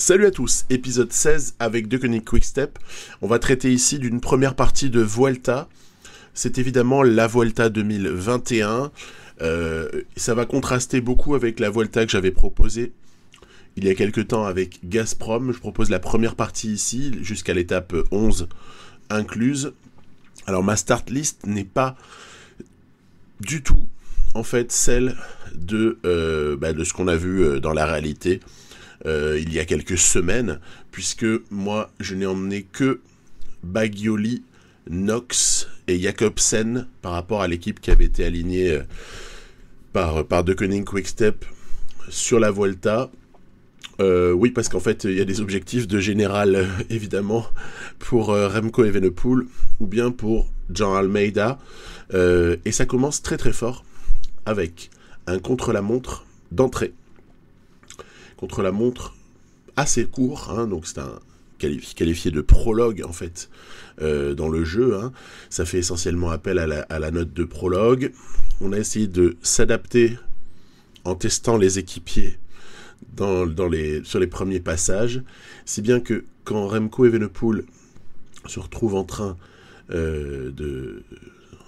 Salut à tous, épisode 16 avec Deceuninck Quick-Step. On va traiter ici d'une première partie de Vuelta. C'est évidemment la Vuelta 2021. Ça va contraster beaucoup avec la Vuelta que j'avais proposée il y a quelques temps avec Gazprom. Je propose la première partie ici, jusqu'à l'étape 11 incluse. Alors ma start list n'est pas du tout en fait celle de ce qu'on a vu dans la réalité il y a quelques semaines, puisque moi je n'ai emmené que Bagioli, Knox et Jacobsen par rapport à l'équipe qui avait été alignée par Deceuninck Quick-Step sur la Vuelta. Oui, parce qu'en fait il y a des objectifs de général évidemment pour Remco Evenepoel ou bien pour Jan Almeida, et ça commence très très fort avec un contre-la-montre d'entrée. Contre-la-montre assez court, hein, donc c'est un qualifié de prologue en fait dans le jeu. Hein. Ça fait essentiellement appel à la note de prologue. On a essayé de s'adapter en testant les équipiers sur les premiers passages, si bien que quand Remco Evenepoel se retrouve en train de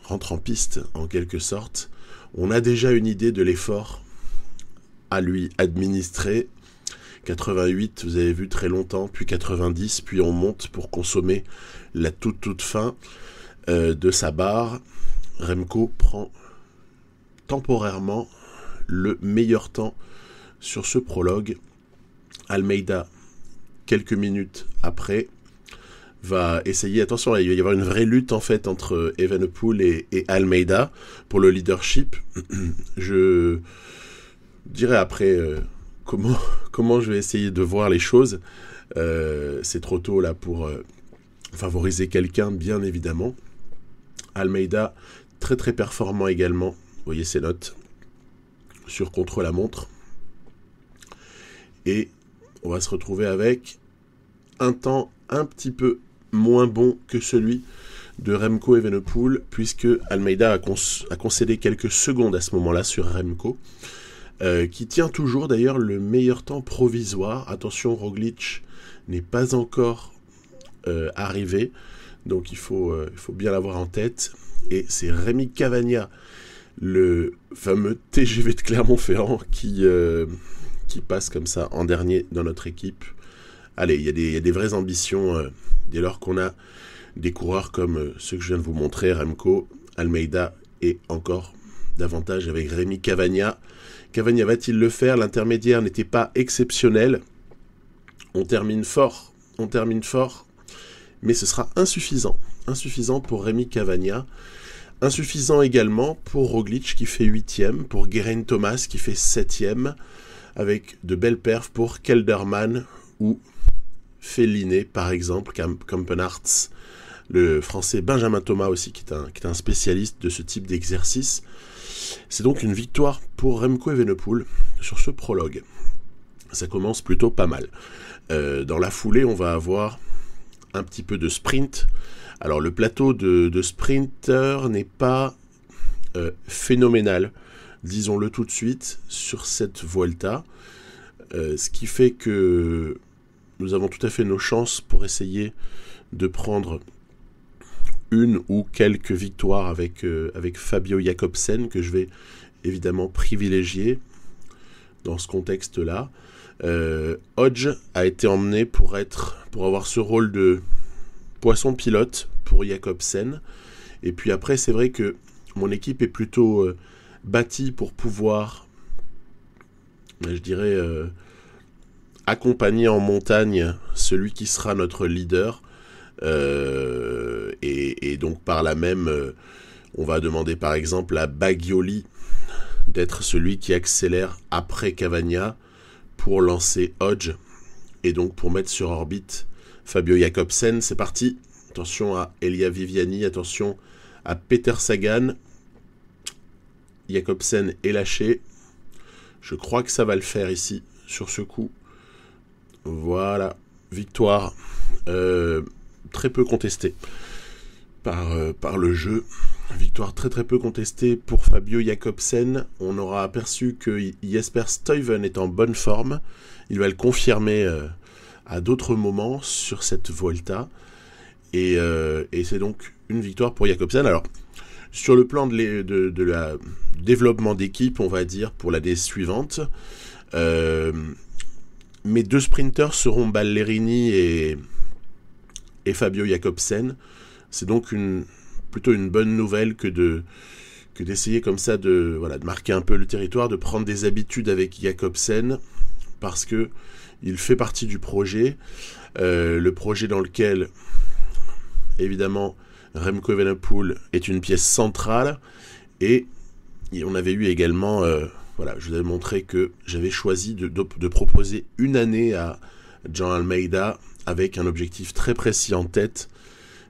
rentrer en piste en quelque sorte, on a déjà une idée de l'effort à lui administrer. 88, vous avez vu, très longtemps, puis 90, puis on monte pour consommer la toute fin de sa barre. Remco prend temporairement le meilleur temps sur ce prologue. Almeida, quelques minutes après, va essayer, attention, il va y avoir une vraie lutte en fait entre Evenepoel et Almeida pour le leadership. Je dirai après comment je vais essayer de voir les choses. C'est trop tôt là pour favoriser quelqu'un, bien évidemment. Almeida, très très performant également, vous voyez ses notes sur contre-la-montre. Et on va se retrouver avec un temps un petit peu moins bon que celui de Remco Evenepoel, puisque Almeida a concédé quelques secondes à ce moment-là sur Remco, qui tient toujours d'ailleurs le meilleur temps provisoire. Attention, Roglic n'est pas encore arrivé, donc il faut bien l'avoir en tête. Et c'est Rémi Cavagna, le fameux TGV de Clermont-Ferrand, qui passe comme ça en dernier dans notre équipe. Allez, il y a des vraies ambitions dès lors qu'on a des coureurs comme ceux que je viens de vous montrer, Remco, Almeida et encore davantage avec Rémi Cavagna. Cavagna va-t-il le faire? L'intermédiaire n'était pas exceptionnel. On termine fort, mais ce sera insuffisant. Insuffisant pour Rémi Cavagna. Insuffisant également pour Roglic qui fait 8e, pour Geraint Thomas qui fait 7e, avec de belles perfs pour Kelderman ou Fellini par exemple, Campenarts, le français Benjamin Thomas aussi qui est un spécialiste de ce type d'exercice. C'est donc une victoire pour Remco Evenepoel sur ce prologue. Ça commence plutôt pas mal. Dans la foulée, on va avoir un petit peu de sprint. Alors le plateau de sprinter n'est pas phénoménal, disons-le tout de suite, sur cette Vuelta. Ce qui fait que nous avons tout à fait nos chances pour essayer de prendre une ou quelques victoires avec Fabio Jacobsen, que je vais évidemment privilégier dans ce contexte-là. Hodge a été emmené pour avoir ce rôle de poisson pilote pour Jacobsen. Et puis après, c'est vrai que mon équipe est plutôt bâtie pour pouvoir, je dirais, accompagner en montagne celui qui sera notre leader. Et donc par là même, on va demander par exemple à Bagioli d'être celui qui accélère après Cavagna pour lancer Hodge et donc pour mettre sur orbite Fabio Jacobsen. C'est parti, attention à Elia Viviani, attention à Peter Sagan. Jacobsen est lâché, je crois que ça va le faire ici sur ce coup. Voilà, victoire très peu contestée par le jeu. Victoire très très peu contestée pour Fabio Jacobsen. On aura aperçu que Jesper Stuyven est en bonne forme. Il va le confirmer à d'autres moments sur cette Vuelta. Et c'est donc une victoire pour Jakobsen. Alors, sur le plan de la développement d'équipe, on va dire, pour l'année suivante, mes 2 sprinters seront Ballerini et Fabio Jakobsen. C'est donc plutôt une bonne nouvelle que d'essayer comme ça de marquer un peu le territoire, de prendre des habitudes avec Jakobsen, parce que il fait partie du projet, le projet dans lequel, évidemment, Remco Evenepoel est une pièce centrale, et on avait eu également, je vous avais montré que j'avais choisi de proposer une année à Jean Almeida avec un objectif très précis en tête.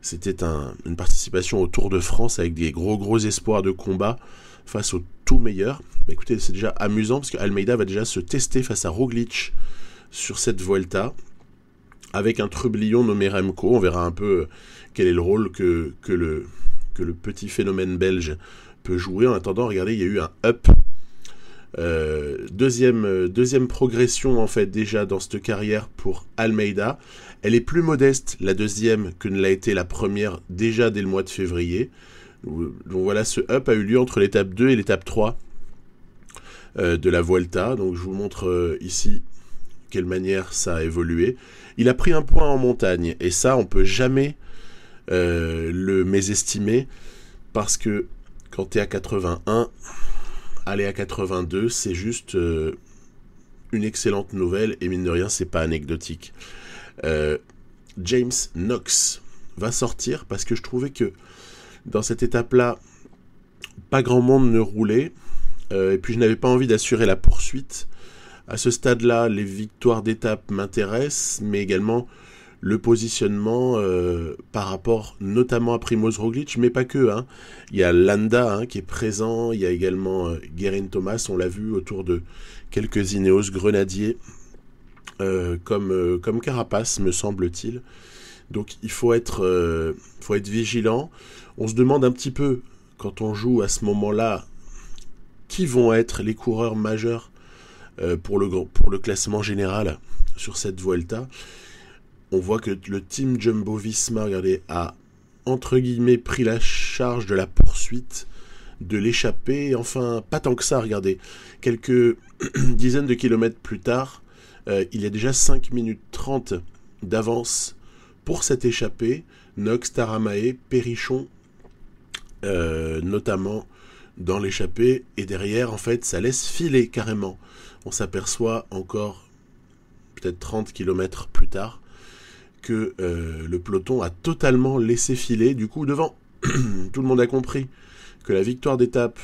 C'était une participation au Tour de France avec des gros espoirs de combat face aux tout meilleurs. Mais écoutez, c'est déjà amusant parce que Almeida va déjà se tester face à Roglic sur cette Vuelta avec un trublion nommé Remco. On verra un peu quel est le rôle que le petit phénomène belge peut jouer. En attendant, regardez, il y a eu un up. Deuxième progression en fait déjà dans cette carrière pour Almeida. Elle est plus modeste, la deuxième, que ne l'a été la première déjà dès le mois de février. Donc voilà, ce up a eu lieu entre l'étape 2 et l'étape 3 de la Vuelta. Donc je vous montre ici quelle manière ça a évolué. Il a pris un point en montagne, et ça on peut jamais le mésestimer, parce que quand tu es à 81, aller à 82, c'est juste une excellente nouvelle, et mine de rien, c'est pas anecdotique. James Knox va sortir, parce que je trouvais que dans cette étape-là, pas grand monde ne roulait, et puis je n'avais pas envie d'assurer la poursuite. À ce stade-là, les victoires d'étape m'intéressent, mais également le positionnement par rapport notamment à Primož Roglic, mais pas que. Il y a Landa qui est présent, il y a également Geraint Thomas, on l'a vu autour de quelques Ineos grenadiers, comme Carapace, me semble-t-il. Donc il faut être vigilant. On se demande un petit peu, quand on joue à ce moment-là, qui vont être les coureurs majeurs pour le classement général sur cette Vuelta. On voit que le team Jumbo-Visma, regardez, a entre guillemets pris la charge de la poursuite, de l'échappée. Enfin, pas tant que ça, regardez. Quelques dizaines de kilomètres plus tard, il y a déjà 5 minutes 30 d'avance pour cette échappée. Knox, Taramae, Périchon, notamment dans l'échappée. Et derrière, en fait, ça laisse filer carrément. On s'aperçoit encore, peut-être 30 km plus tard, que le peloton a totalement laissé filer. Du coup, devant, tout le monde a compris que la victoire d'étape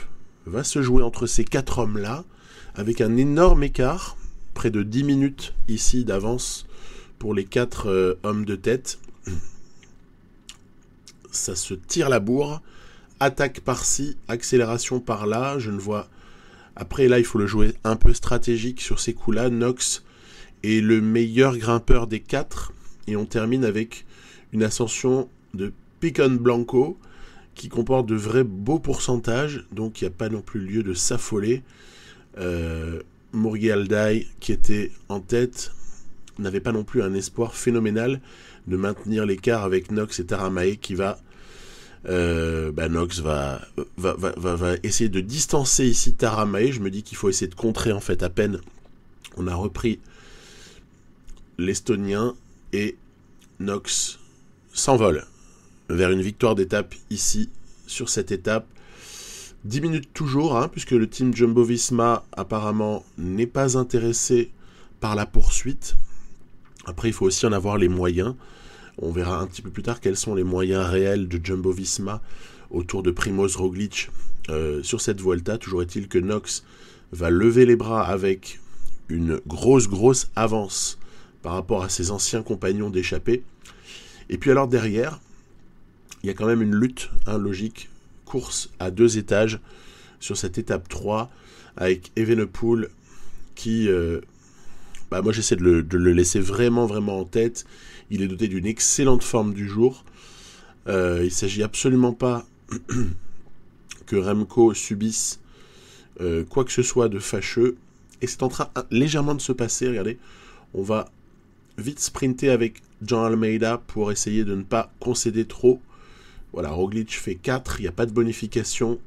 va se jouer entre ces 4 hommes-là, avec un énorme écart, près de 10 minutes ici d'avance pour les 4 hommes de tête. Ça se tire la bourre, attaque par-ci, accélération par-là, je ne vois... Après, là, il faut le jouer un peu stratégique sur ces coups-là. Knox est le meilleur grimpeur des 4, et on termine avec une ascension de Picon Blanco qui comporte de vrais beaux pourcentages, donc il n'y a pas non plus lieu de s'affoler. Murgi Aldai, qui était en tête, n'avait pas non plus un espoir phénoménal de maintenir l'écart avec Knox et Taramae, qui va... Knox va essayer de distancer ici Taramae. Je me dis qu'il faut essayer de contrer, en fait, à peine on a repris l'Estonien, et Knox s'envole vers une victoire d'étape ici, sur cette étape. 10 minutes toujours, puisque le team Jumbo-Visma apparemment n'est pas intéressé par la poursuite. Après, il faut aussi en avoir les moyens. On verra un petit peu plus tard quels sont les moyens réels de Jumbo-Visma autour de Primož Roglic sur cette Vuelta. Toujours est-il que Knox va lever les bras avec une grosse avance par rapport à ses anciens compagnons d'échappée. Et puis alors derrière, il y a quand même une lutte, logique, course à 2 étages sur cette étape 3, avec Evenepoel qui... moi j'essaie de le laisser vraiment en tête. Il est doté d'une excellente forme du jour. Il ne s'agit absolument pas que Remco subisse quoi que ce soit de fâcheux. Et c'est en train légèrement de se passer. Regardez, on va vite sprinter avec John Almeida pour essayer de ne pas concéder trop. Voilà, Roglic fait 4, il n'y a pas de bonification.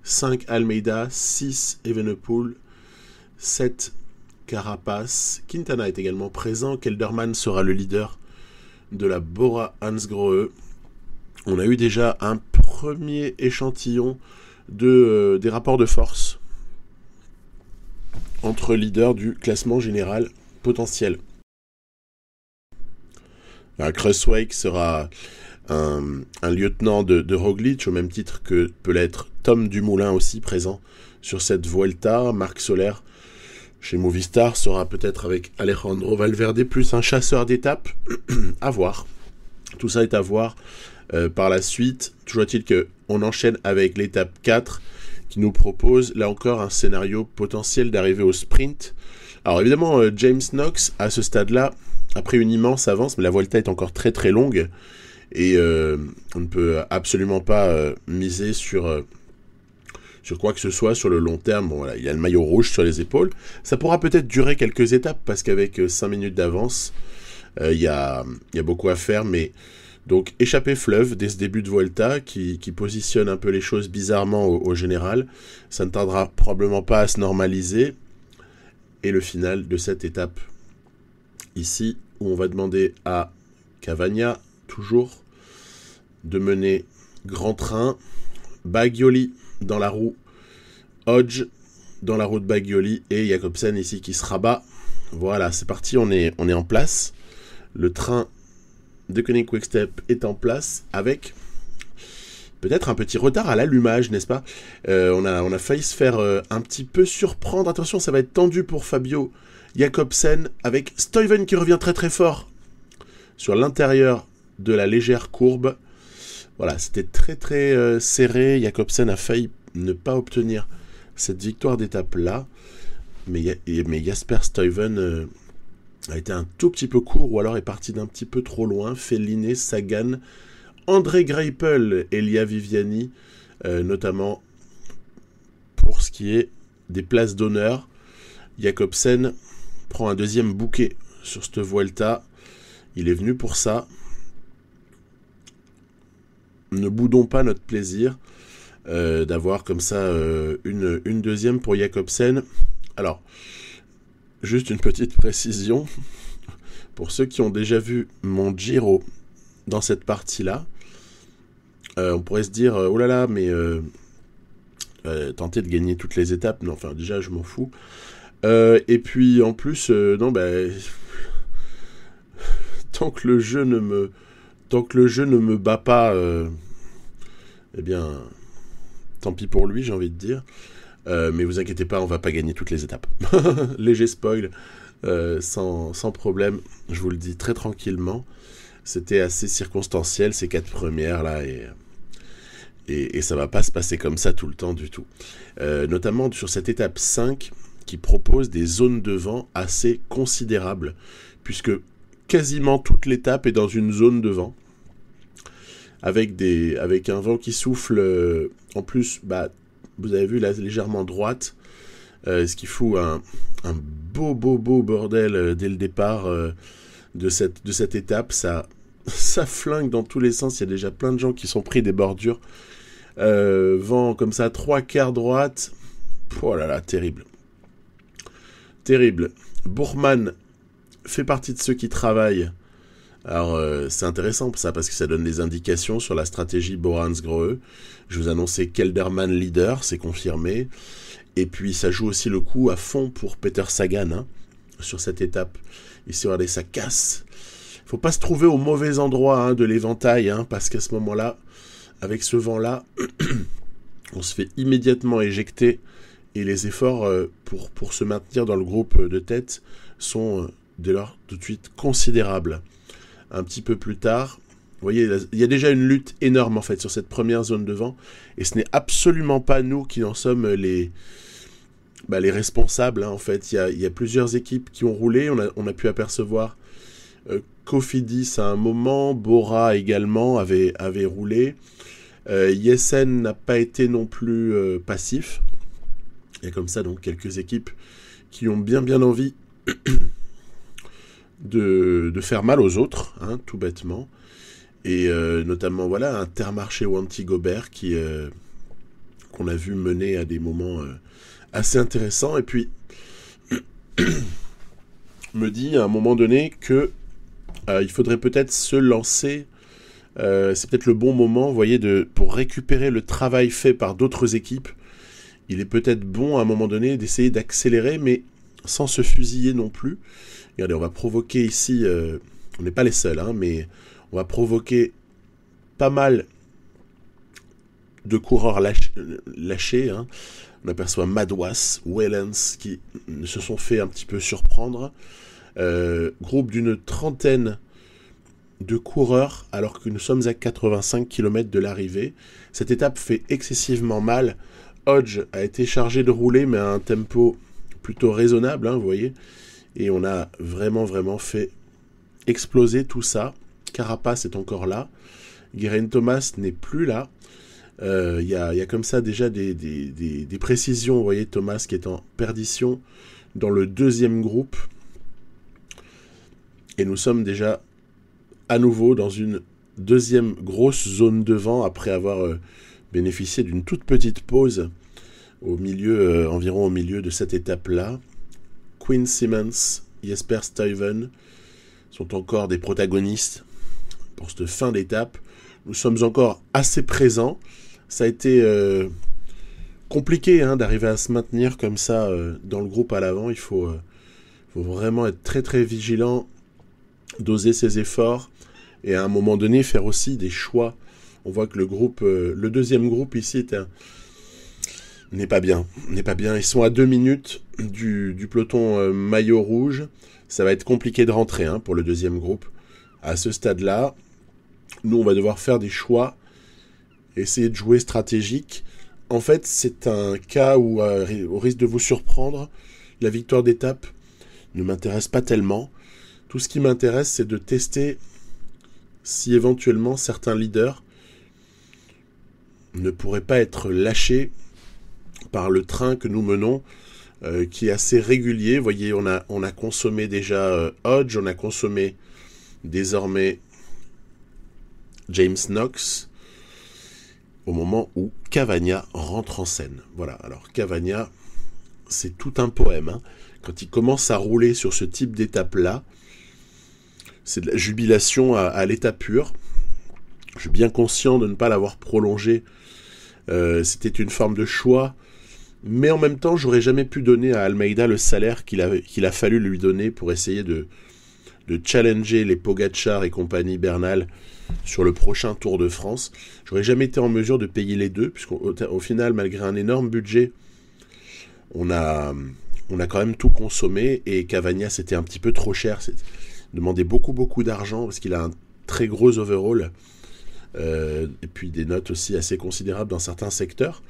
5 Almeida, 6 Evenepoel, 7 Carapaz. Quintana est également présent. Kelderman sera le leader de la Bora Hansgrohe. On a eu déjà un premier échantillon des rapports de force entre leaders du classement général potentiel. Kruijswijk sera un lieutenant de Roglic, au même titre que peut l'être Tom Dumoulin aussi présent sur cette Vuelta. Marc Soler chez Movistar sera peut-être avec Alejandro Valverde plus un chasseur d'étapes. À voir. Tout ça est à voir par la suite. Toujours est-il qu'on enchaîne avec l'étape 4 qui nous propose là encore un scénario potentiel d'arriver au sprint. Alors évidemment James Knox à ce stade-là a pris une immense avance, mais la Vuelta est encore très très longue et on ne peut absolument pas miser sur quoi que ce soit sur le long terme. Bon, voilà, il a le maillot rouge sur les épaules. Ça pourra peut-être durer quelques étapes parce qu'avec 5 minutes d'avance, il y a beaucoup à faire, mais donc échappée fleuve dès ce début de Vuelta qui positionne un peu les choses bizarrement au général. Ça ne tardera probablement pas à se normaliser. Et le final de cette étape ici, où on va demander à Cavagna, toujours, de mener grand train. Bagioli dans la roue, Hodge dans la roue de Bagioli et Jacobsen ici qui se rabat. Voilà, c'est parti, on est en place. Le train de Koenig Quick-Step est en place avec peut-être un petit retard à l'allumage, n'est-ce pas ? On a failli se faire un petit peu surprendre. Attention, ça va être tendu pour Fabio Jacobsen avec Stuyven qui revient très très fort sur l'intérieur de la légère courbe. Voilà, c'était très très serré. Jacobsen a failli ne pas obtenir cette victoire d'étape-là. Mais Jasper Stuyven a été un tout petit peu court ou alors est parti d'un petit peu trop loin. Fellini, Sagan, André Greipel, Elia Viviani, notamment pour ce qui est des places d'honneur. Jacobsen prend un deuxième bouquet sur cette Vuelta. Il est venu pour ça. Ne boudons pas notre plaisir d'avoir comme ça une deuxième pour Jacobsen. Alors, juste une petite précision. Pour ceux qui ont déjà vu mon Giro dans cette partie-là, on pourrait se dire, oh là là, mais tenter de gagner toutes les étapes, non, enfin déjà je m'en fous. Et puis en plus, non, tant que le jeu ne me bat pas, eh bien, tant pis pour lui, j'ai envie de dire. Mais vous inquiétez pas, on va pas gagner toutes les étapes. Léger spoil, sans problème, je vous le dis très tranquillement. C'était assez circonstanciel ces 4 premières là et ça va pas se passer comme ça tout le temps du tout. Notamment sur cette étape 5 qui propose des zones de vent assez considérables puisque quasiment toute l'étape est dans une zone de vent avec un vent qui souffle en plus, vous avez vu là légèrement droite, ce qui fout un beau bordel dès le départ de cette étape. Ça flingue dans tous les sens. Il y a déjà plein de gens qui sont pris des bordures. Vent comme ça, 3/4 droite. Oh là là, terrible. Terrible. Bourman fait partie de ceux qui travaillent. Alors, c'est intéressant ça parce que ça donne des indications sur la stratégie Bora Hansgrohe. Je vous annonçais Kelderman leader, c'est confirmé. Et puis, ça joue aussi le coup à fond pour Peter Sagan sur cette étape. Ici, regardez, ça casse. Il ne faut pas se trouver au mauvais endroit de l'éventail, parce qu'à ce moment-là, avec ce vent-là, on se fait immédiatement éjecter et les efforts pour se maintenir dans le groupe de tête sont dès lors tout de suite considérables. Un petit peu plus tard, vous voyez, il y a déjà une lutte énorme en fait sur cette première zone de vent et ce n'est absolument pas nous qui en sommes les responsables. En fait, il y a plusieurs équipes qui ont roulé, on a pu apercevoir Cofidis à un moment, Bora également avait roulé. Jessen n'a pas été non plus passif. Il y a comme ça donc quelques équipes qui ont bien envie de faire mal aux autres, hein, tout bêtement. Et notamment, voilà, Intermarché Wanty Gobert qu'on a vu mener à des moments assez intéressants. Et puis, me dit à un moment donné que il faudrait peut-être se lancer. C'est peut-être le bon moment, vous voyez, pour récupérer le travail fait par d'autres équipes. Il est peut-être bon à un moment donné d'essayer d'accélérer, mais sans se fusiller non plus. Regardez, on va provoquer ici, on n'est pas les seuls, hein, mais on va provoquer pas mal de coureurs lâchés. Hein. On aperçoit Madouas, Wellens qui se sont fait un petit peu surprendre. Groupe d'une 30aine de coureurs alors que nous sommes à 85 km de l'arrivée. Cette étape fait excessivement mal. Hodge a été chargé de rouler mais à un tempo plutôt raisonnable, hein, vous voyez. Et on a vraiment fait exploser tout ça. Carapace est encore là. Geraint Thomas n'est plus là. Il y a comme ça déjà des précisions. Vous voyez Thomas qui est en perdition dans le deuxième groupe. Et nous sommes déjà à nouveau dans une deuxième grosse zone de vent après avoir bénéficié d'une toute petite pause environ au milieu de cette étape-là. Quinn Simmons, Jesper Stuyven sont encore des protagonistes pour cette fin d'étape. Nous sommes encore assez présents. Ça a été compliqué d'arriver à se maintenir comme ça dans le groupe à l'avant. Il faut vraiment être très vigilant, doser ses efforts et à un moment donné faire aussi des choix. On voit que le deuxième groupe ici n'est pas bien. Ils sont à 2 minutes du peloton maillot rouge. Ça va être compliqué de rentrer pour le deuxième groupe. À ce stade-là, nous on va devoir faire des choix, essayer de jouer stratégique. En fait, c'est un cas où, au risque de vous surprendre, la victoire d'étape ne m'intéresse pas tellement. Tout ce qui m'intéresse, c'est de tester si éventuellement certains leaders ne pourraient pas être lâchés par le train que nous menons, qui est assez régulier. Vous voyez, on a consommé déjà Hodge, on a consommé désormais James Knox, au moment où Cavagna rentre en scène. Voilà, alors Cavagna, c'est tout un poème. Hein. Quand il commence à rouler sur ce type d'étape-là, c'est de la jubilation à l'état pur. Je suis bien conscient de ne pas l'avoir prolongé. C'était une forme de choix. Mais en même temps, j'aurais jamais pu donner à Almeida le salaire qu'il a fallu lui donner pour essayer de challenger les Pogacar et compagnie Bernal sur le prochain Tour de France. J'aurais jamais été en mesure de payer les deux, puisqu'au final, malgré un énorme budget, on a quand même tout consommé, et Cavagna, c'était un petit peu trop cher. Demandait beaucoup d'argent, parce qu'il a un très gros overall, et puis des notes aussi assez considérables dans certains secteurs.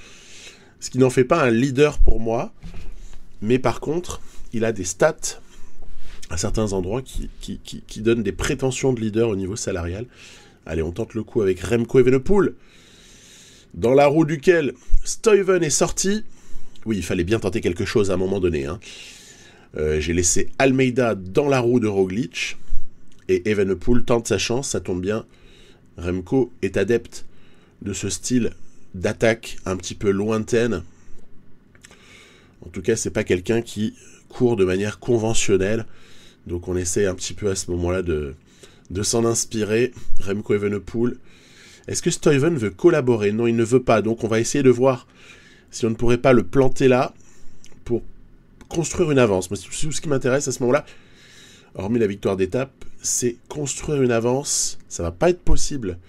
Ce qui n'en fait pas un leader pour moi, mais par contre, il a des stats à certains endroits qui donnent des prétentions de leader au niveau salarial. Allez, on tente le coup avec Remco Evenepoel, dans la roue duquel Stuyven est sorti. Oui, il fallait bien tenter quelque chose à un moment donné. J'ai laissé Almeida dans la roue de Roglic, et Evenepoel tente sa chance, ça tombe bien. Remco est adepte de ce style d'attaque un petit peu lointaine. En tout cas, c'est pas quelqu'un qui court de manière conventionnelle. Donc on essaie un petit peu à ce moment-là de s'en inspirer. Remco Evenepoel. Est-ce que Stuyven veut collaborer? Non, il ne veut pas. Donc on va essayer de voir si on ne pourrait pas le planter là pour construire une avance. Mais ce qui m'intéresse à ce moment-là, hormis la victoire d'étape, c'est construire une avance. Ça va pas être possible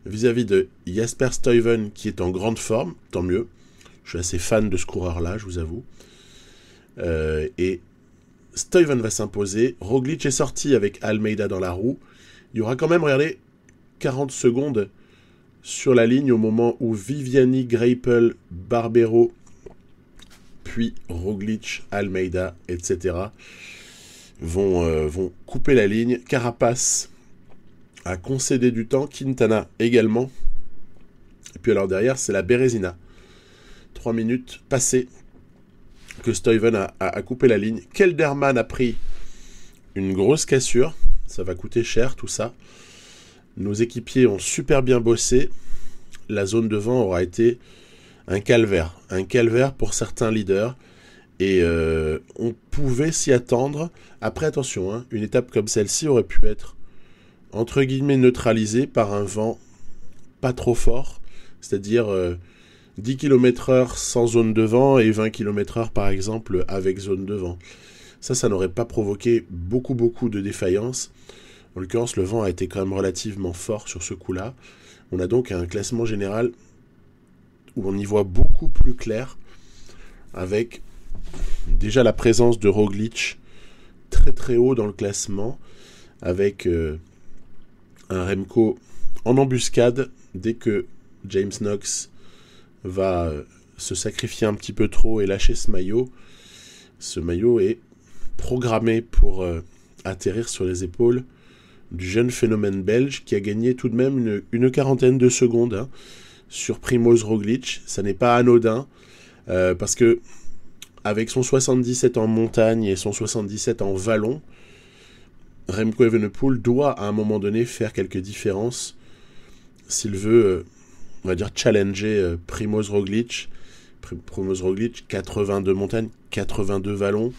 vis-à-vis de Jesper Stuyven, qui est en grande forme, tant mieux. Je suis assez fan de ce coureur-là, je vous avoue. Et Stuyven va s'imposer. Roglic est sorti avec Almeida dans la roue. Il y aura quand même, regardez, 40 secondes sur la ligne au moment où Viviani, Greipel, Barbero, puis Roglic, Almeida, etc. vont couper la ligne. Carapace a concédé du temps, Quintana également. Et puis alors derrière, c'est la Bérésina. 3 minutes passées que Stuyven a coupé la ligne. Kelderman a pris une grosse cassure. Ça va coûter cher tout ça. Nos équipiers ont super bien bossé. La zone devant aura été un calvaire. Un calvaire pour certains leaders. Et on pouvait s'y attendre. Après, attention, hein, une étape comme celle-ci aurait pu être, entre guillemets, neutralisée par un vent pas trop fort. C'est-à-dire 10 km/h sans zone de vent et 20 km/h, par exemple, avec zone de vent. Ça n'aurait pas provoqué beaucoup de défaillances. En l'occurrence, le vent a été quand même relativement fort sur ce coup-là. On a donc un classement général où on y voit beaucoup plus clair, avec déjà la présence de Roglic très très haut dans le classement, avec un Remco en embuscade dès que James Knox va se sacrifier un petit peu trop et lâcher ce maillot. Ce maillot est programmé pour atterrir sur les épaules du jeune phénomène belge qui a gagné tout de même une quarantaine de secondes hein, sur Primoz Roglic. Ça n'est pas anodin parce que avec son 77 en montagne et son 77 en vallon, Remco Evenepoel doit à un moment donné faire quelques différences s'il veut, on va dire, challenger Primoz Roglic. Primoz Roglic, 82 montagnes, 82 vallons,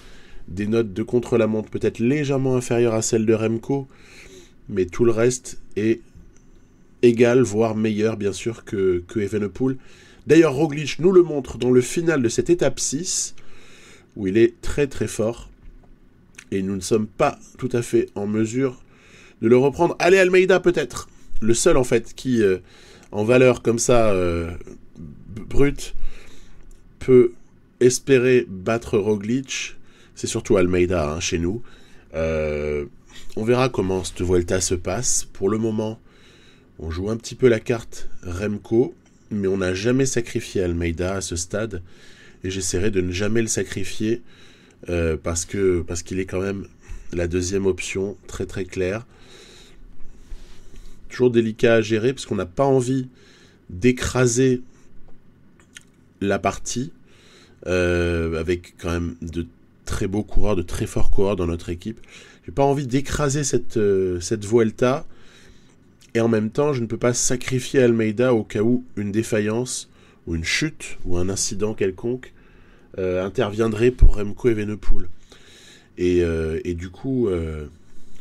des notes de contre-la-montre peut-être légèrement inférieures à celles de Remco, mais tout le reste est égal, voire meilleur bien sûr que Evenepoel. D'ailleurs, Roglic nous le montre dans le final de cette étape 6, où il est très très fort, et nous ne sommes pas tout à fait en mesure de le reprendre. Allez, Almeida peut-être, le seul en fait qui, en valeur comme ça, brute, peut espérer battre Roglic, c'est surtout Almeida hein, chez nous. On verra comment cette Vuelta se passe. Pour le moment, on joue un petit peu la carte Remco, mais on n'a jamais sacrifié Almeida à ce stade, et j'essaierai de ne jamais le sacrifier parce qu'il est quand même la deuxième option, très très claire. Toujours délicat à gérer, parce qu'on n'a pas envie d'écraser la partie, avec quand même de très beaux coureurs, de très forts coureurs dans notre équipe. J'ai pas envie d'écraser cette Vuelta, et en même temps, je ne peux pas sacrifier Almeida au cas où une défaillance, ou une chute, ou un incident quelconque interviendrait pour Remco Evenepoel. Et du coup,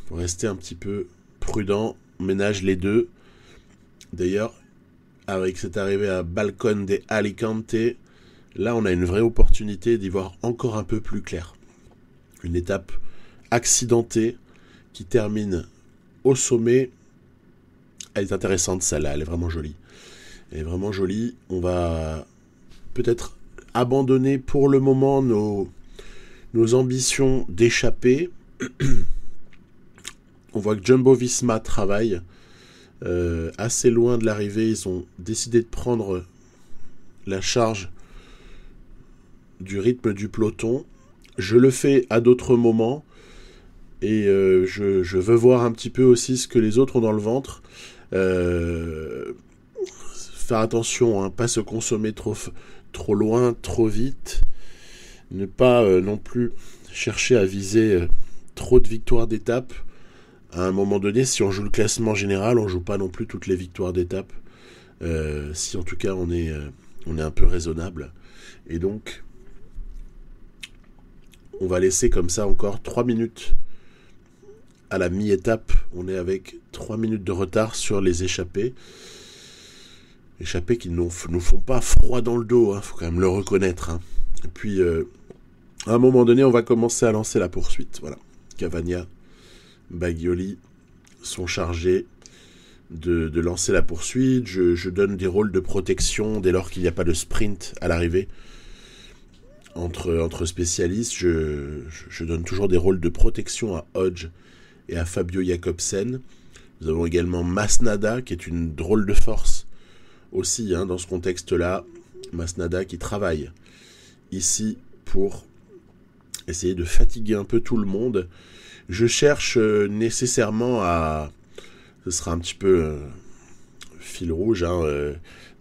faut rester un petit peu prudent, on ménage les deux. D'ailleurs, avec cette arrivée à Balcón de Alicante, là on a une vraie opportunité d'y voir encore un peu plus clair. Une étape accidentée qui termine au sommet. Elle est intéressante celle-là, elle est vraiment jolie. Elle est vraiment jolie. On va peut-être abandonner pour le moment nos ambitions d'échapper. On voit que Jumbo-Visma travaille assez loin de l'arrivée. Ils ont décidé de prendre la charge du rythme du peloton. Je le fais à d'autres moments et je veux voir un petit peu aussi ce que les autres ont dans le ventre. Faire attention, hein, pas se consommer trop loin, trop vite. Ne pas non plus chercher à viser trop de victoires d'étape. À un moment donné, si on joue le classement général, on joue pas non plus toutes les victoires d'étape. Si en tout cas on est un peu raisonnable. Et donc, on va laisser comme ça encore 3 minutes à la mi-étape. On est avec 3 minutes de retard sur les échappées. Échappées qui ne nous font pas froid dans le dos, hein, faut quand même le reconnaître. Hein. Et puis, à un moment donné, on va commencer à lancer la poursuite. Voilà. Cavagna, Bagioli sont chargés de lancer la poursuite. Je donne des rôles de protection dès lors qu'il n'y a pas de sprint à l'arrivée. Entre spécialistes, je donne toujours des rôles de protection à Hodge et à Fabio Jakobsen. Nous avons également Masnada, qui est une drôle de force aussi hein, dans ce contexte-là. Masnada qui travaille ici pour essayer de fatiguer un peu tout le monde. Je cherche nécessairement à... Ce sera un petit peu fil rouge, hein,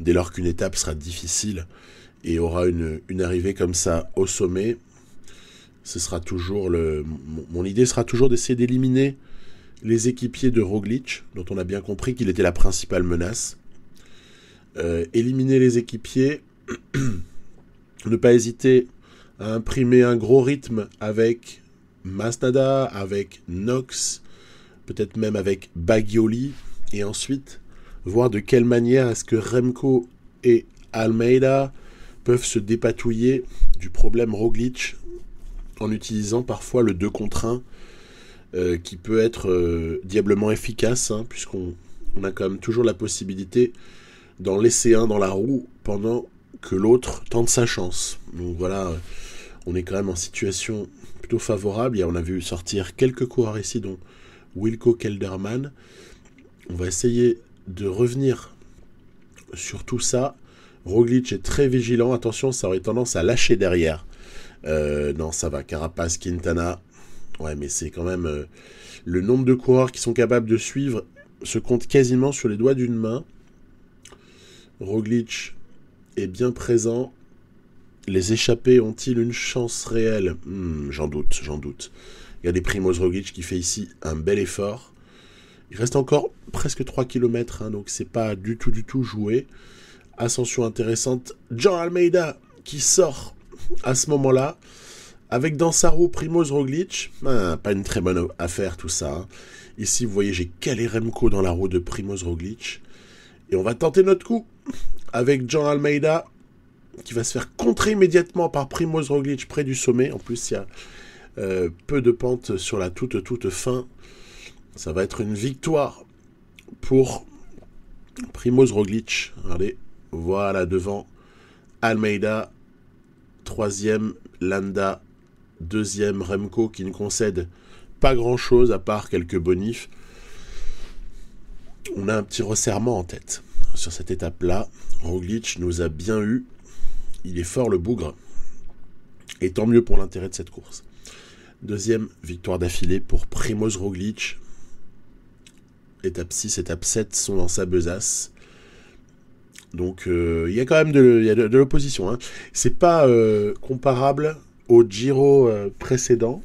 dès lors qu'une étape sera difficile et aura une arrivée comme ça au sommet. ce sera toujours mon idée sera toujours d'essayer d'éliminer les équipiers de Roglic, dont on a bien compris qu'il était la principale menace. Éliminer les équipiers, ne pas hésiter à imprimer un gros rythme avec Masnada, avec Knox, peut-être même avec Bagioli, et ensuite voir de quelle manière est-ce que Remco et Almeida peuvent se dépatouiller du problème Roglic en utilisant parfois le 2 contre 1 qui peut être diablement efficace, hein, puisqu'on a quand même toujours la possibilité d'en laisser un dans la roue pendant que l'autre tente sa chance. Donc voilà, on est quand même en situation plutôt favorable. On a vu sortir quelques coureurs ici, dont Wilco Kelderman. On va essayer de revenir sur tout ça. Roglic est très vigilant. Attention, ça aurait tendance à lâcher derrière. Non, ça va. Carapaz, Quintana. Ouais, mais c'est quand même... le nombre de coureurs qui sont capables de suivre se compte quasiment sur les doigts d'une main. Roglic est bien présent. Les échappés ont-ils une chance réelle ? J'en doute. Regardez Primož Roglic qui fait ici un bel effort. Il reste encore presque 3 km, hein, donc c'est pas du tout joué. Ascension intéressante. Jean Almeida qui sort à ce moment-là. Avec dans sa roue Primož Roglic. Pas une très bonne affaire tout ça. Hein. Ici, vous voyez, j'ai calé Remco dans la roue de Primož Roglic. Et on va tenter notre coup avec Jean Almeida qui va se faire contrer immédiatement par Primož Roglic près du sommet. En plus, il y a peu de pente sur la toute fin. Ça va être une victoire pour Primož Roglic. Regardez, voilà devant Almeida, 3e, Landa, 2e, Remco qui ne concède pas grand-chose à part quelques bonifs. On a un petit resserrement en tête sur cette étape-là. Roglic nous a bien eu. Il est fort le bougre. Et tant mieux pour l'intérêt de cette course. 2e victoire d'affilée pour Primož Roglic. Étape 6, étape 7 sont dans sa besace. Donc il y a quand même de l'opposition. Hein. C'est pas comparable au Giro précédent.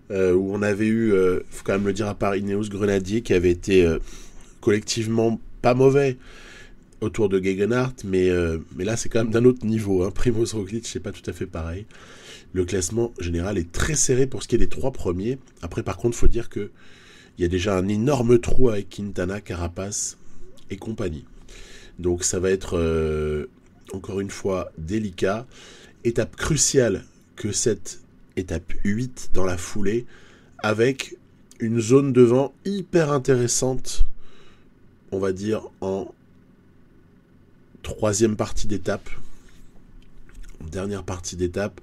Où on avait eu, faut quand même le dire, à part Ineos Grenadier qui avait été collectivement pas mauvais autour de Gegenhardt, mais là c'est quand même d'un autre niveau. Hein. Primož Roglic, c'est pas tout à fait pareil. Le classement général est très serré pour ce qui est des 3 premiers. Après, par contre, il faut dire qu'il y a déjà un énorme trou avec Quintana, Carapaz et compagnie. Donc ça va être, encore une fois, délicat. Étape cruciale que cette étape 8 dans la foulée, avec une zone de vent hyper intéressante, on va dire en 3e partie d'étape, dernière partie d'étape.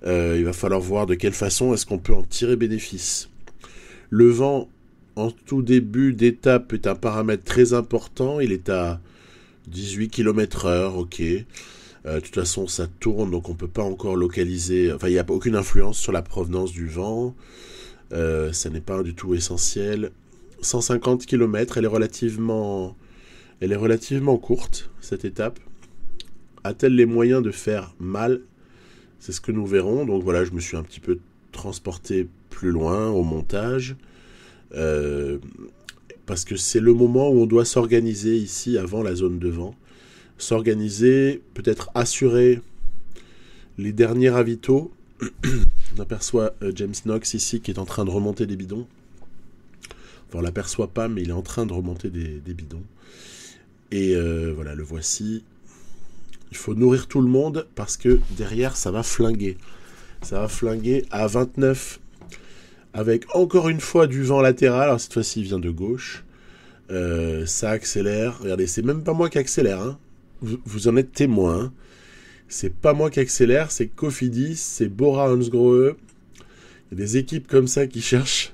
Il va falloir voir de quelle façon est-ce qu'on peut en tirer bénéfice. Le vent en tout début d'étape est un paramètre très important, il est à 18 km/h, ok. De toute façon, ça tourne, donc on ne peut pas encore localiser... Enfin, il n'y a aucune influence sur la provenance du vent. Ça n'est pas du tout essentiel. 150 km, elle est relativement courte, cette étape. A-t-elle les moyens de faire mal ? C'est ce que nous verrons. Donc voilà, je me suis un petit peu transporté plus loin au montage. Parce que c'est le moment où on doit s'organiser ici, avant la zone de vent. S'organiser, peut-être assurer les derniers ravitaux. On aperçoit James Knox ici qui est en train de remonter des bidons. Enfin, on ne l'aperçoit pas, mais il est en train de remonter des bidons. Et voilà, le voici. Il faut nourrir tout le monde parce que derrière, ça va flinguer. Ça va flinguer à 29 avec encore une fois du vent latéral. Alors cette fois-ci, il vient de gauche. Ça accélère. Regardez, c'est même pas moi qui accélère, hein. Vous en êtes témoin. Hein. C'est pas moi qui accélère, c'est Cofidis, c'est Bora Hansgrohe. Il y a des équipes comme ça qui cherchent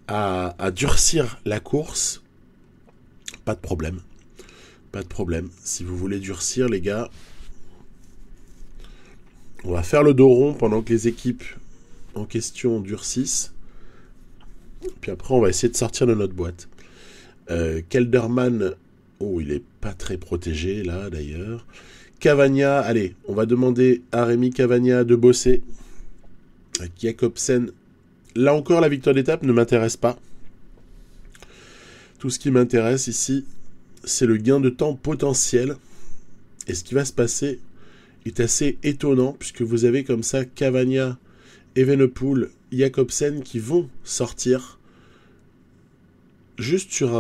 à durcir la course. Pas de problème. Pas de problème. Si vous voulez durcir, les gars, on va faire le dos rond pendant que les équipes en question durcissent. Puis après, on va essayer de sortir de notre boîte. Kelderman, oh, il est pas très protégé là d'ailleurs. Cavagna, allez, on va demander à Rémi Cavagna de bosser. Avec Jacobsen, là encore, la victoire d'étape ne m'intéresse pas. Tout ce qui m'intéresse ici, c'est le gain de temps potentiel. Et ce qui va se passer est assez étonnant, puisque vous avez comme ça Cavagna, Evenepoel, Jacobsen qui vont sortir juste sur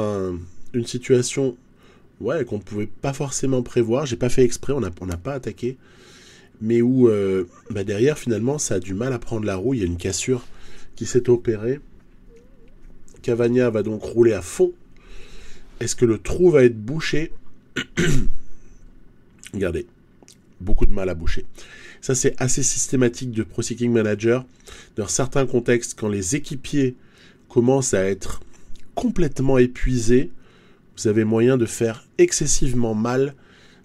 une situation qu'on ne pouvait pas forcément prévoir. J'ai pas fait exprès, on n'a pas attaqué. Mais où derrière, finalement, ça a du mal à prendre la roue. Il y a une cassure qui s'est opérée. Cavagna va donc rouler à fond. Est-ce que le trou va être bouché? Regardez, beaucoup de mal à boucher. Ça, c'est assez systématique de Pro Cycling Manager. Dans certains contextes, quand les équipiers commencent à être complètement épuisés, vous avez moyen de faire excessivement mal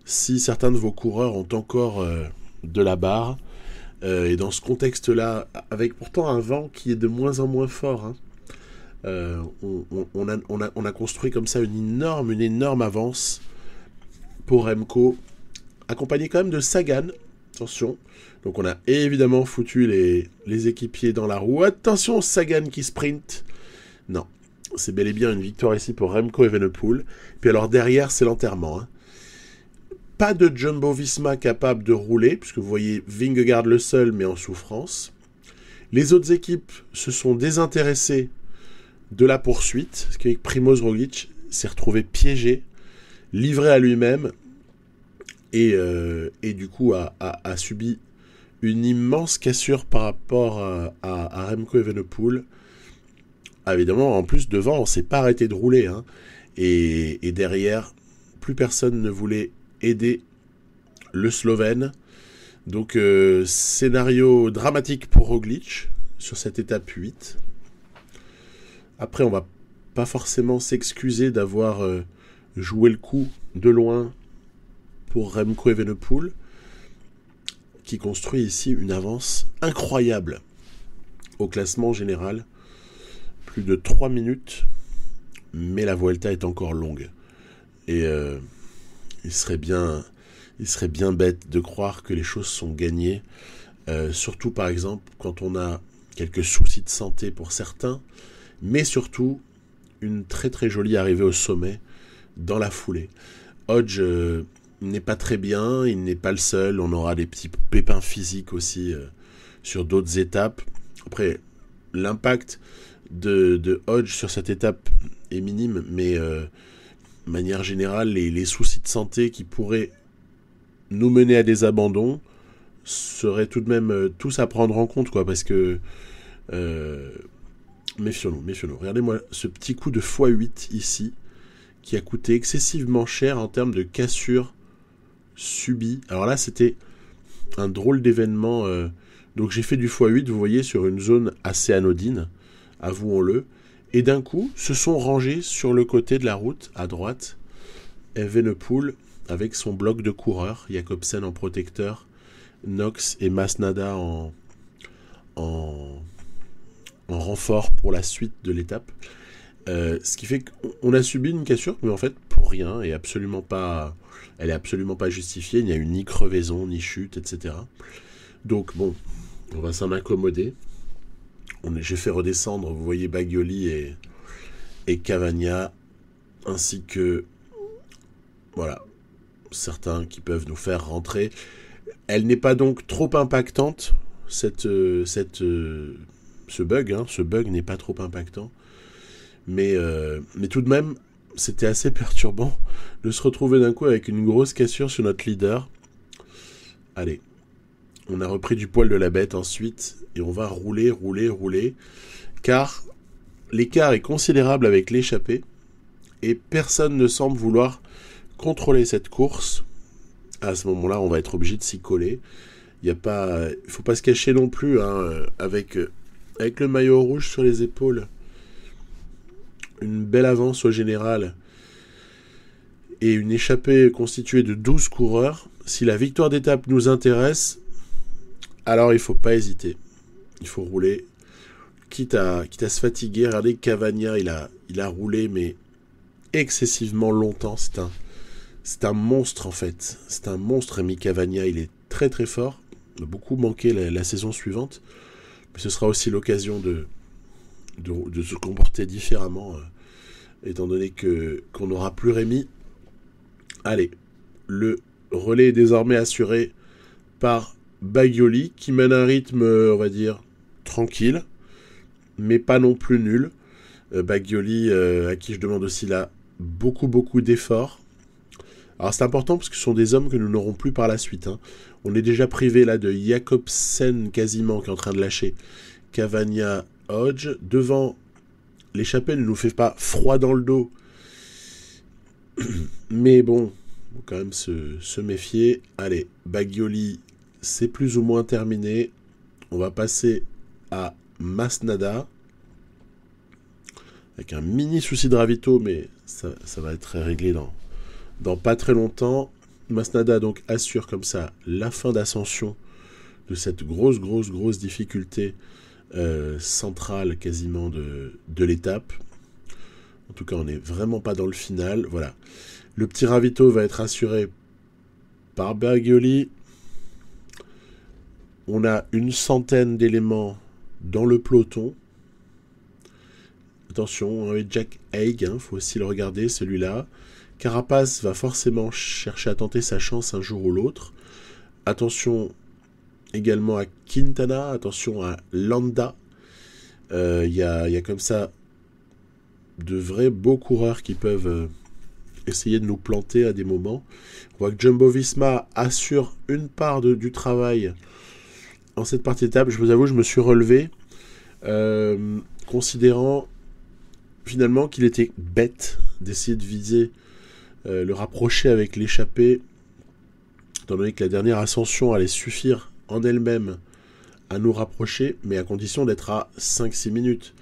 si certains de vos coureurs ont encore de la barre. Et dans ce contexte-là, avec pourtant un vent qui est de moins en moins fort, on a construit comme ça une énorme avance pour Remco, accompagné quand même de Sagan. Attention, donc on a évidemment foutu les équipiers dans la roue. Attention, Sagan qui sprint. Non, c'est bel et bien une victoire ici pour Remco Evenepoel. Puis alors derrière, c'est l'enterrement. Pas de Jumbo-Visma capable de rouler, puisque vous voyez Vingegaard le seul, mais en souffrance. Les autres équipes se sont désintéressées de la poursuite, parce qu'avec Primož Roglič s'est retrouvé piégé, livré à lui-même, et du coup a subi une immense cassure par rapport à Remco Evenepoel. Évidemment, en plus, devant, on ne s'est pas arrêté de rouler. Et derrière, plus personne ne voulait aider le Slovène. Donc, scénario dramatique pour Roglič sur cette étape 8. Après, on va pas forcément s'excuser d'avoir joué le coup de loin pour Remco Evenepoel, qui construit ici une avance incroyable au classement général. Plus de 3 minutes, mais la Vuelta est encore longue. Et il serait bien bête de croire que les choses sont gagnées, surtout par exemple quand on a quelques soucis de santé pour certains, mais surtout une très très jolie arrivée au sommet dans la foulée. Hodge n'est pas très bien, il n'est pas le seul, on aura des petits pépins physiques aussi sur d'autres étapes. Après, l'impact de Hodge sur cette étape est minime, mais de manière générale, les soucis de santé qui pourraient nous mener à des abandons seraient tout de même tous à prendre en compte, parce que méfions-nous. Regardez-moi ce petit coup de x8 ici, qui a coûté excessivement cher en termes de cassure subie. Alors là, c'était un drôle d'événement. Donc j'ai fait du x8, vous voyez, sur une zone assez anodine, avouons-le. Et d'un coup, se sont rangés sur le côté de la route, à droite, Evenepoel avec son bloc de coureurs, Jacobsen en protecteur, Knox et Masnada en renfort pour la suite de l'étape. Ce qui fait qu'on a subi une cassure, mais en fait pour rien, et elle est absolument pas justifiée. Il n'y a eu ni crevaison, ni chute, etc. Donc bon, on va s'en accommoder. J'ai fait redescendre, vous voyez, Bagioli et Cavagna, ainsi que certains qui peuvent nous faire rentrer. Elle n'est pas donc trop impactante, ce bug. Ce bug n'est pas trop impactant. Mais tout de même, c'était assez perturbant de se retrouver d'un coup avec une grosse cassure sur notre leader. Allez, on a repris du poil de la bête ensuite, et on va rouler, car l'écart est considérable avec l'échappée, et personne ne semble vouloir contrôler cette course. À ce moment-là, on va être obligé de s'y coller. Il faut pas se cacher non plus, avec le maillot rouge sur les épaules. Une belle avance au général et une échappée constituée de 12 coureurs. Si la victoire d'étape nous intéresse, alors il ne faut pas hésiter. Il faut rouler, quitte à se fatiguer. Regardez, Cavagna, il a roulé, mais excessivement longtemps. C'est un monstre, en fait. C'est un monstre, Rémi Cavagna. Il est très très fort. Il a beaucoup manqué la saison suivante. ce sera aussi l'occasion de se comporter différemment, étant donné qu'on n'aura plus Rémi. Allez, le relais est désormais assuré par Bagioli, qui mène un rythme, on va dire, tranquille, mais pas non plus nul. Bagioli, à qui je demande aussi là beaucoup d'efforts. Alors c'est important parce que ce sont des hommes que nous n'aurons plus par la suite. On est déjà privé là de Jakobsen quasiment, qui est en train de lâcher Cavagna, Hodge. Devant, l'échappée ne nous fait pas froid dans le dos. Mais bon, faut quand même se méfier. Allez, Bagioli, c'est plus ou moins terminé. On va passer à Masnada. Avec un mini souci de ravito, mais ça va être réglé dans pas très longtemps. Masnada donc assure comme ça la fin d'ascension de cette grosse difficulté centrale quasiment de l'étape. En tout cas, on n'est vraiment pas dans le final. Voilà. Le petit ravito va être assuré par Bagioli. On a une centaine d'éléments dans le peloton. Attention, Jack Haig, faut aussi le regarder, celui-là. Carapaz va forcément chercher à tenter sa chance un jour ou l'autre. Attention également à Quintana, attention à Landa. Il y a comme ça de vrais beaux coureurs qui peuvent essayer de nous planter à des moments. On voit que Jumbo-Visma assure une part du travail en cette partie d'étape. Je vous avoue, je me suis relevé, considérant finalement qu'il était bête d'essayer de viser le rapprocher avec l'échappée, étant donné que la dernière ascension allait suffire en elle-même à nous rapprocher, mais à condition d'être à 5-6 minutes.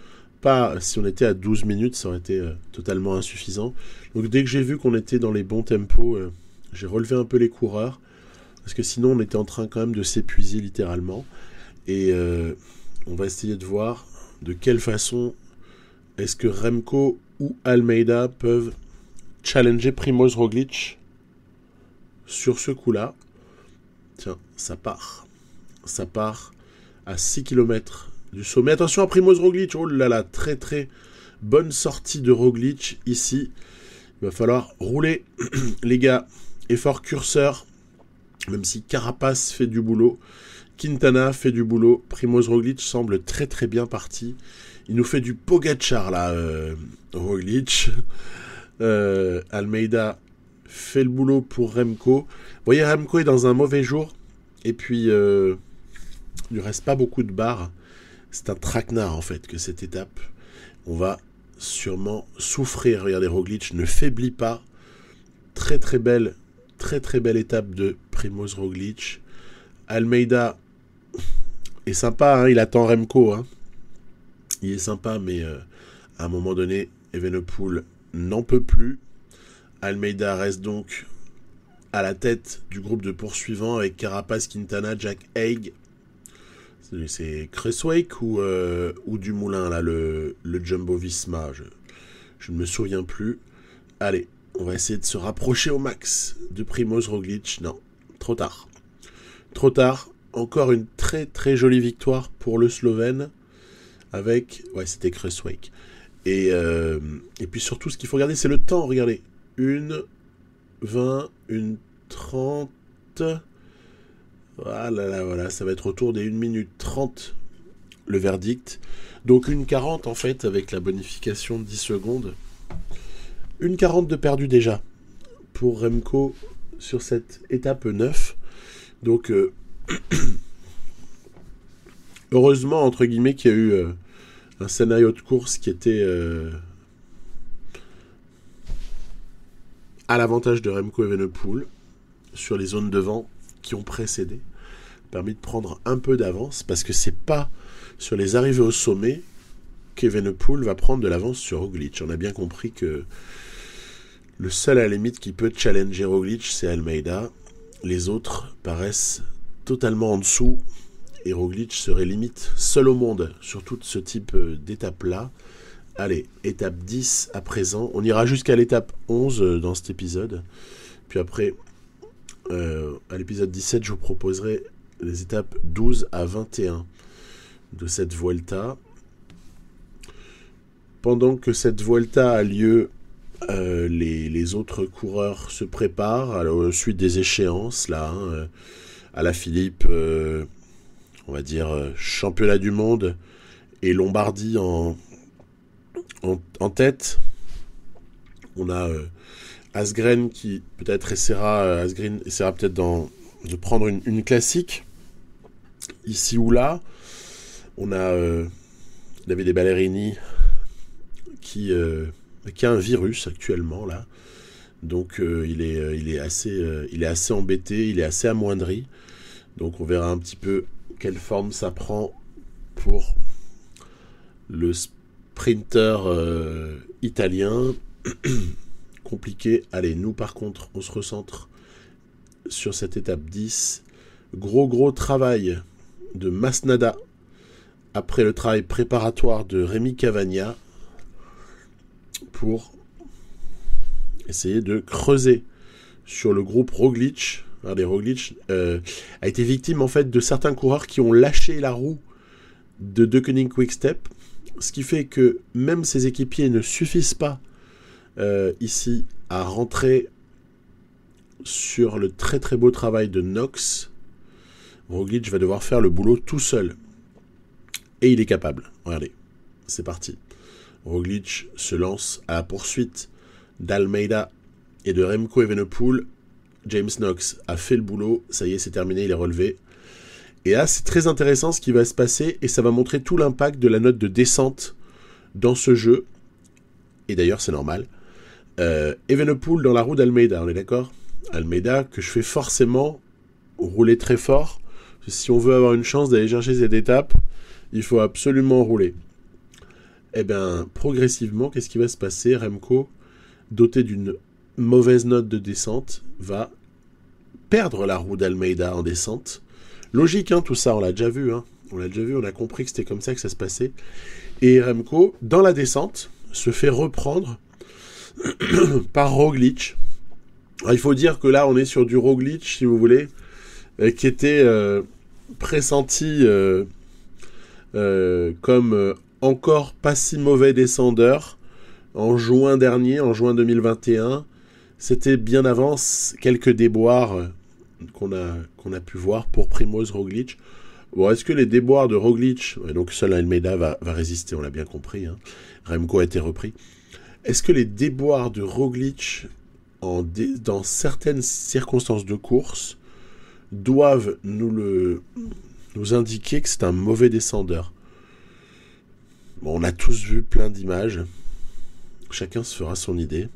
Pas si on était à 12 minutes, ça aurait été totalement insuffisant. Donc dès que j'ai vu qu'on était dans les bons tempos, j'ai relevé un peu les coureurs, parce que sinon on était en train quand même de s'épuiser littéralement. Et on va essayer de voir de quelle façon est-ce que Remco ou Almeida peuvent challenger Primož Roglič sur ce coup-là. Tiens, ça part. Ça part à 6 km du sommet. Attention à Primož Roglič. Oh là là, très bonne sortie de Roglič ici. Il va falloir rouler, les gars. Effort curseur. Même si Carapaz fait du boulot. Quintana fait du boulot. Primož Roglič semble très bien parti. Il nous fait du Pogačar là, Roglič. Almeida fait le boulot pour Remco. Vous voyez, Remco est dans un mauvais jour. Et puis, il ne reste pas beaucoup de barres. C'est un traquenard, en fait, que cette étape. On va sûrement souffrir. Regardez, Roglič ne faiblit pas. Très belle étape de Primož Roglič. Almeida est sympa, il attend Remco. Il est sympa, mais à un moment donné, Evenepoel n'en peut plus. Almeida reste donc à la tête du groupe de poursuivants avec Carapaz, Quintana, Jack Haig. C'est Kruijswijk ou Dumoulin, là, le Jumbo-Visma. Je ne me souviens plus. Allez, on va essayer de se rapprocher au max de Primož Roglič. Non, trop tard. Trop tard. Encore une très jolie victoire pour le Slovène avec... Ouais, c'était Kruijswijk. Et puis surtout, ce qu'il faut regarder, c'est le temps. Regardez. 1:20, 1:30. Voilà, ça va être autour des 1:30 le verdict. Donc 1:40 en fait, avec la bonification de 10 secondes. 1:40 de perdu déjà pour Remco sur cette étape 9. Donc heureusement, entre guillemets, qu'il y a eu un scénario de course qui était à l'avantage de Remco Evenepoel sur les zones de vent qui ont précédé, permis de prendre un peu d'avance, parce que c'est pas sur les arrivées au sommet qu'Evenepoel va prendre de l'avance sur Roglič. On a bien compris que le seul à la limite qui peut challenger Roglič, c'est Almeida. Les autres paraissent totalement en dessous, et Roglič serait limite seul au monde sur tout ce type d'étape-là. Allez, étape 10 à présent. On ira jusqu'à l'étape 11 dans cet épisode. Puis après, à l'épisode 17, je vous proposerai les étapes 12 à 21. de cette Vuelta. Pendant que cette Vuelta a lieu, les autres coureurs se préparent à la suite des échéances, là, à la Philippe, on va dire championnat du monde et Lombardie en tête. On a Asgreen qui peut-être essaiera peut-être de prendre une classique ici ou là. On a Davide Ballerini qui a un virus actuellement là, donc il est assez embêté, il est assez amoindri, donc on verra un petit peu quelle forme ça prend pour le sprinter italien. Compliqué. Allez, nous par contre on se recentre sur cette étape 10. Gros travail de Masnada après le travail préparatoire de Rémi Cavagna pour essayer de creuser sur le groupe Roglic. Regardez, Roglic a été victime en fait de certains coureurs qui ont lâché la roue de Deceuninck Quick-Step, ce qui fait que même ses équipiers ne suffisent pas ici à rentrer sur le très beau travail de Knox. Roglic va devoir faire le boulot tout seul. Et il est capable. Regardez, c'est parti. Roglic se lance à la poursuite d'Almeida et de Remco Evenepoel. James Knox a fait le boulot. Ça y est, c'est terminé, il est relevé. Et là, c'est très intéressant ce qui va se passer et ça va montrer tout l'impact de la note de descente dans ce jeu. Et d'ailleurs, c'est normal. Evenepoel dans la roue d'Almeida, on est d'accord ? Almeida que je fais forcément rouler très fort. Si on veut avoir une chance d'aller chercher cette étape, il faut absolument rouler. Eh bien, progressivement, qu'est-ce qui va se passer ? Remco, doté d'une mauvaise note de descente, va perdre la roue d'Almeida en descente. Logique, hein, tout ça, on l'a déjà vu. Hein. On a compris que c'était comme ça que ça se passait. Et Remco, dans la descente, se fait reprendre par Roglic. Alors, il faut dire que là, on est sur du Roglic, si vous voulez, qui était pressenti comme encore pas si mauvais descendeur en juin dernier, en juin 2021. C'était bien avant quelques déboires qu'on a pu voir pour Primož Roglic. Bon, est-ce que les déboires de Roglic, donc seul Almeida va résister, on l'a bien compris, hein. Remco a été repris. Est-ce que les déboires de Roglic dans certaines circonstances de course doivent nous indiquer que c'est un mauvais descendeur ? Bon, on a tous vu plein d'images. Chacun se fera son idée.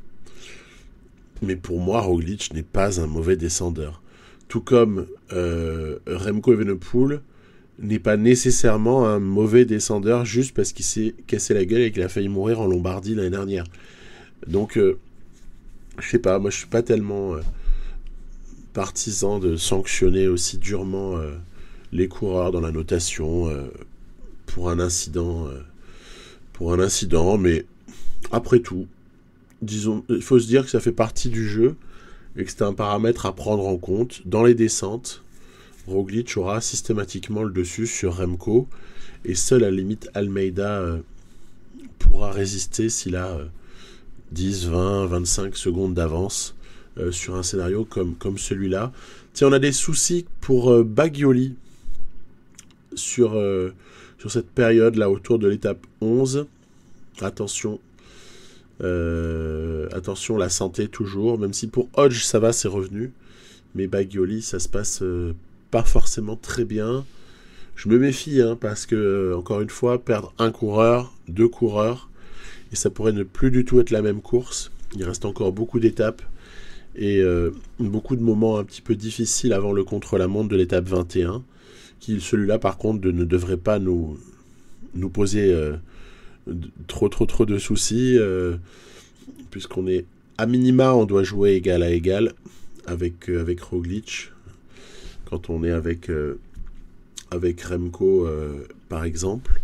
Mais pour moi, Roglic n'est pas un mauvais descendeur. Tout comme Remco Evenepoel n'est pas nécessairement un mauvais descendeur juste parce qu'il s'est cassé la gueule et qu'il a failli mourir en Lombardie l'année dernière. Donc, je sais pas, moi je suis pas tellement partisan de sanctionner aussi durement les coureurs dans la notation pour un incident, mais après tout, disons, il faut se dire que ça fait partie du jeu et que c'est un paramètre à prendre en compte. Dans les descentes, Roglic aura systématiquement le dessus sur Remco et seul à la limite Almeida pourra résister s'il a 10, 20, 25 secondes d'avance sur un scénario comme celui-là. Tiens, on a des soucis pour Bagioli sur cette période là autour de l'étape 11. Attention, la santé toujours, même si pour Hodge ça va, c'est revenu, mais Bagioli ça se passe pas forcément très bien. Je me méfie parce que encore une fois, perdre un coureur, deux coureurs, et ça pourrait ne plus du tout être la même course. Il reste encore beaucoup d'étapes et beaucoup de moments un petit peu difficiles avant le contre-la-montre de l'étape 21, qui celui-là par contre ne devrait pas nous poser trop de soucis, puisqu'on est à minima, on doit jouer égal à égal avec Roglic quand on est avec Remco par exemple,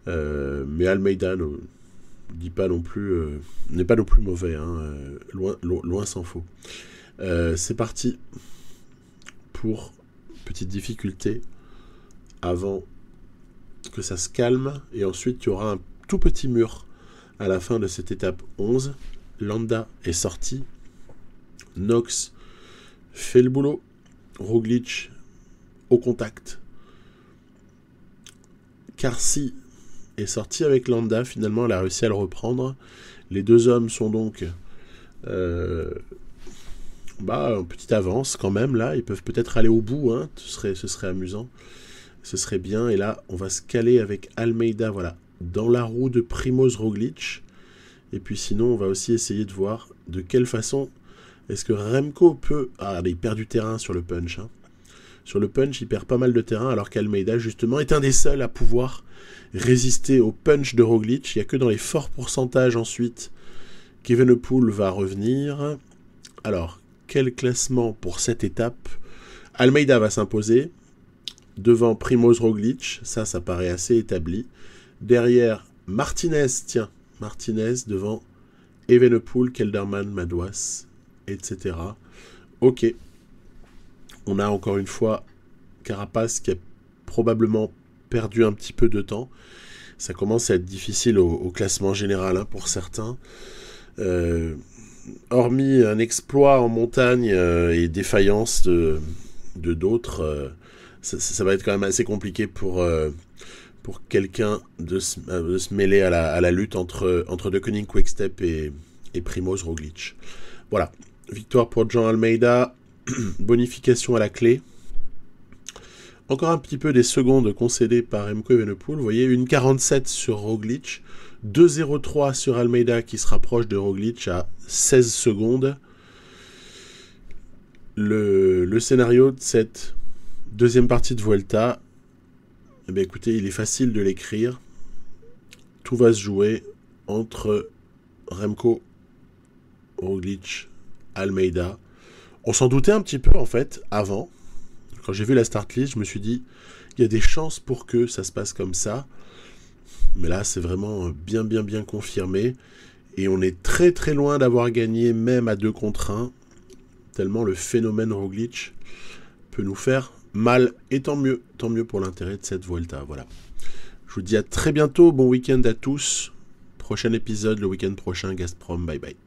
mais Almeida n'est pas non plus mauvais, loin s'en faut. C'est parti pour petite difficulté avant que ça se calme, et ensuite il y aura un tout petit mur à la fin de cette étape 11. Landa est sorti, Knox fait le boulot, Roglic au contact, Carcy est sorti avec Landa, finalement elle a réussi à le reprendre. Les deux hommes sont donc en petite avance quand même là, ils peuvent peut-être aller au bout, hein. Ce serait amusant, ce serait bien. Et là on va se caler avec Almeida, voilà, dans la roue de Primož Roglic. Et puis sinon on va aussi essayer de voir de quelle façon est-ce que Remco peut... Ah, il perd du terrain sur le punch, hein. Sur le punch il perd pas mal de terrain, alors qu'Almeida justement est un des seuls à pouvoir résister au punch de Roglic. Il n'y a que dans les forts pourcentages ensuite qu'Evenepoel va revenir. Alors, quel classement pour cette étape? Almeida va s'imposer devant Primož Roglic, ça paraît assez établi. Derrière, Martinez devant Evenepoel, Kelderman, Madouas, etc. Ok. On a encore une fois Carapaz qui a probablement perdu un petit peu de temps. Ça commence à être difficile au classement général, hein, pour certains. Hormis un exploit en montagne et défaillance de d'autres, ça va être quand même assez compliqué pour quelqu'un de se mêler à la lutte entre De Koning Quick-Step et Primož Roglic. Voilà, victoire pour Jean Almeida, bonification à la clé. Encore un petit peu des secondes concédées par Remco Evenepoel. Vous voyez, 1,47 sur Roglic, 2,03 sur Almeida qui se rapproche de Roglic à 16 secondes. Le scénario de cette deuxième partie de Vuelta, eh bien écoutez, il est facile de l'écrire. Tout va se jouer entre Remco, Roglic, Almeida. On s'en doutait un petit peu en fait avant. Quand j'ai vu la start list, je me suis dit, il y a des chances pour que ça se passe comme ça. Mais là, c'est vraiment bien confirmé. Et on est très très loin d'avoir gagné, même à 2 contre 1. Tellement le phénomène Roglic peut nous faire mal. Et tant mieux pour l'intérêt de cette Vuelta. Voilà. Je vous dis à très bientôt. Bon week-end à tous. Prochain épisode le week-end prochain. Gazprom. Bye bye.